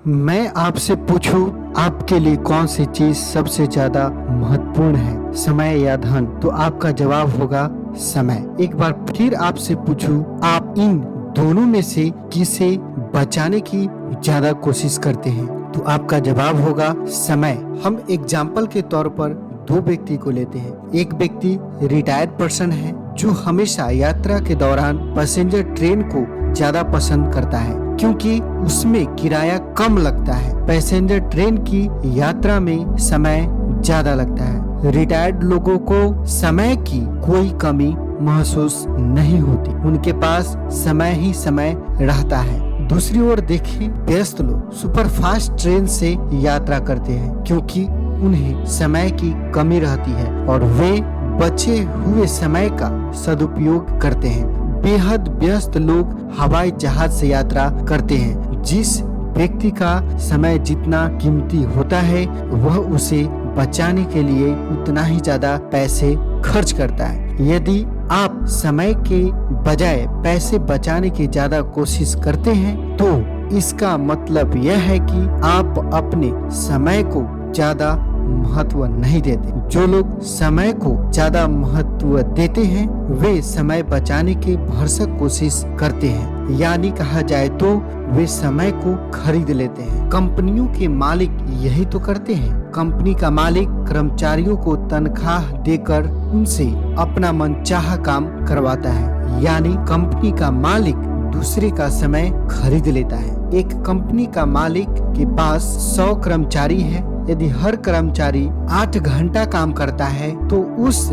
मैं आपसे पूछूं आपके लिए कौन सी चीज सबसे ज्यादा महत्वपूर्ण है, समय या धन? तो आपका जवाब होगा समय। एक बार फिर आपसे पूछूं आप इन दोनों में से किसे बचाने की ज्यादा कोशिश करते हैं? तो आपका जवाब होगा समय। हम एग्जाम्पल के तौर पर दो व्यक्ति को लेते हैं। एक व्यक्ति रिटायर्ड पर्सन है जो हमेशा यात्रा के दौरान पैसेंजर ट्रेन को ज्यादा पसंद करता है क्योंकि उसमें किराया कम लगता है। पैसेंजर ट्रेन की यात्रा में समय ज्यादा लगता है। रिटायर्ड लोगों को समय की कोई कमी महसूस नहीं होती, उनके पास समय ही समय रहता है। दूसरी ओर देखें, व्यस्त लोग सुपरफास्ट ट्रेन से यात्रा करते हैं क्योंकि उन्हें समय की कमी रहती है और वे बचे हुए समय का सदुपयोग करते हैं। बेहद व्यस्त लोग हवाई जहाज से यात्रा करते हैं। जिस व्यक्ति का समय जितना कीमती होता है वह उसे बचाने के लिए उतना ही ज्यादा पैसे खर्च करता है। यदि आप समय के बजाय पैसे बचाने की ज्यादा कोशिश करते हैं तो इसका मतलब यह है कि आप अपने समय को ज्यादा महत्व नहीं देते। जो लोग समय को ज्यादा महत्व देते हैं वे समय बचाने की भरसक कोशिश करते हैं, यानी कहा जाए तो वे समय को खरीद लेते हैं। कंपनियों के मालिक यही तो करते हैं। कंपनी का मालिक कर्मचारियों को तनख्वाह देकर उनसे अपना मनचाहा काम करवाता है, यानी कंपनी का मालिक दूसरे का समय खरीद लेता है। एक कंपनी का मालिक के पास 100 कर्मचारी है। यदि हर कर्मचारी 8 घंटा काम करता है तो उस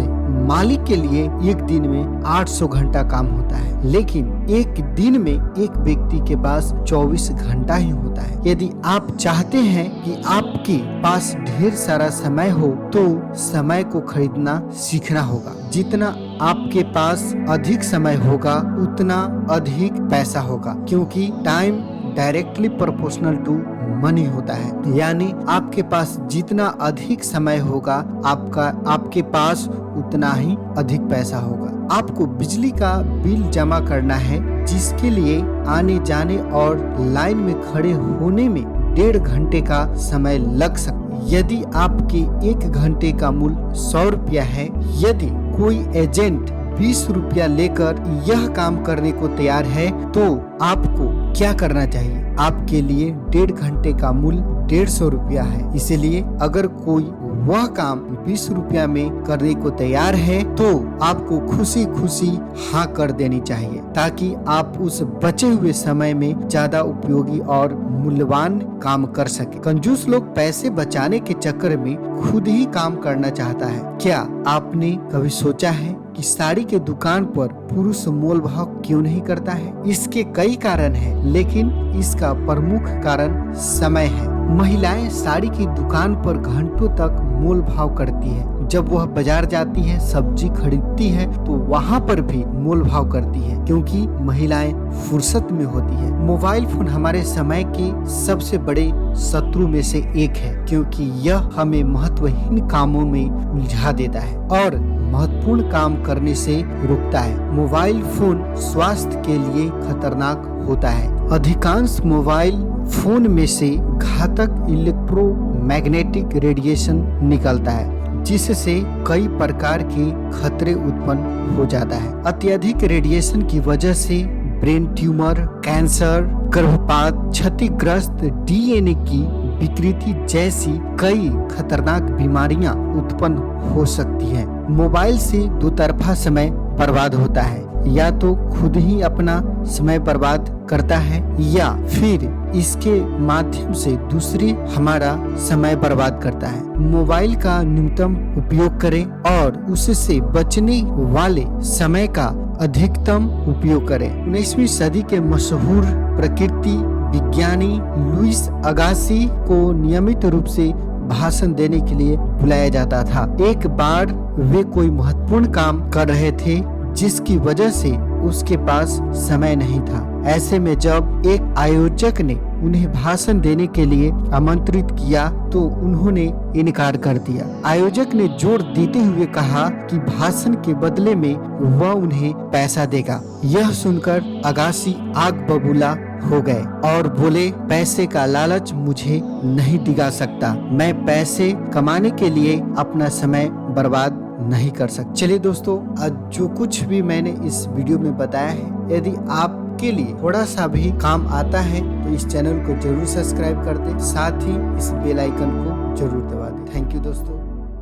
मालिक के लिए एक दिन में 800 घंटा काम होता है, लेकिन एक दिन में एक व्यक्ति के पास 24 घंटा ही होता है। यदि आप चाहते हैं कि आपके पास ढेर सारा समय हो तो समय को खरीदना सीखना होगा। जितना आपके पास अधिक समय होगा उतना अधिक पैसा होगा, क्योंकि time directly proportional to money होता है। यानी आपके पास जितना अधिक समय होगा आपके पास उतना ही अधिक पैसा होगा। आपको बिजली का बिल जमा करना है जिसके लिए आने जाने और लाइन में खड़े होने में 1.5 घंटे का समय लग सकता है। यदि आपके 1 घंटे का मूल्य 100 रुपया है, यदि कोई एजेंट 20 रुपया लेकर यह काम करने को तैयार है तो आपको क्या करना चाहिए? आपके लिए 1.5 घंटे का मूल्य 150 रुपया है, इसलिए अगर कोई वह काम 20 रुपया में करने को तैयार है तो आपको खुशी खुशी हाँ कर देनी चाहिए, ताकि आप उस बचे हुए समय में ज्यादा उपयोगी और मूल्यवान काम कर सके। कंजूस लोग पैसे बचाने के चक्कर में खुद ही काम करना चाहता है। क्या आपने कभी सोचा है कि साड़ी के दुकान पर पुरुष मोल भाव क्यों नहीं करता है? इसके कई कारण हैं, लेकिन इसका प्रमुख कारण समय है। महिलाएं साड़ी की दुकान पर घंटों तक मोल भाव करती है। जब वह बाजार जाती है, सब्जी खरीदती है तो वहाँ पर भी मोल भाव करती है, क्योंकि महिलाएं फुर्सत में होती है। मोबाइल फोन हमारे समय के सबसे बड़े शत्रु में से एक है, क्योंकि यह हमें महत्वहीन कामों में उलझा देता है और महत्वपूर्ण काम करने से रोकता है। मोबाइल फोन स्वास्थ्य के लिए खतरनाक होता है। अधिकांश मोबाइल फोन में से घातक इलेक्ट्रोमैग्नेटिक रेडिएशन निकलता है, जिससे कई प्रकार के खतरे उत्पन्न हो जाता है। अत्यधिक रेडिएशन की वजह से ब्रेन ट्यूमर, कैंसर, गर्भपात, क्षतिग्रस्त डीएनए की विकृति जैसी कई खतरनाक बीमारियां उत्पन्न हो सकती हैं। मोबाइल से दो तरफा समय बर्बाद होता है, या तो खुद ही अपना समय बर्बाद करता है या फिर इसके माध्यम से दूसरे हमारा समय बर्बाद करता है। मोबाइल का न्यूनतम उपयोग करें और उससे बचने वाले समय का अधिकतम उपयोग करें। 19वीं सदी के मशहूर प्रकृति विज्ञानी लुइस अगासी को नियमित रूप से भाषण देने के लिए बुलाया जाता था। एक बार वे कोई महत्वपूर्ण काम कर रहे थे जिसकी वजह से उसके पास समय नहीं था। ऐसे में जब एक आयोजक ने उन्हें भाषण देने के लिए आमंत्रित किया तो उन्होंने इनकार कर दिया। आयोजक ने जोर देते हुए कहा कि भाषण के बदले में वह उन्हें पैसा देगा। यह सुनकर अगासी आग बबूला हो गए और बोले, पैसे का लालच मुझे नहीं दिगा सकता। मैं पैसे कमाने के लिए अपना समय बर्बाद नहीं कर सकता। चलिए दोस्तों, आज जो कुछ भी मैंने इस वीडियो में बताया है, यदि आपके लिए थोड़ा सा भी काम आता है तो इस चैनल को जरूर सब्सक्राइब कर दें, साथ ही इस बेल आइकन को जरूर दबा दें। थैंक यू दोस्तों।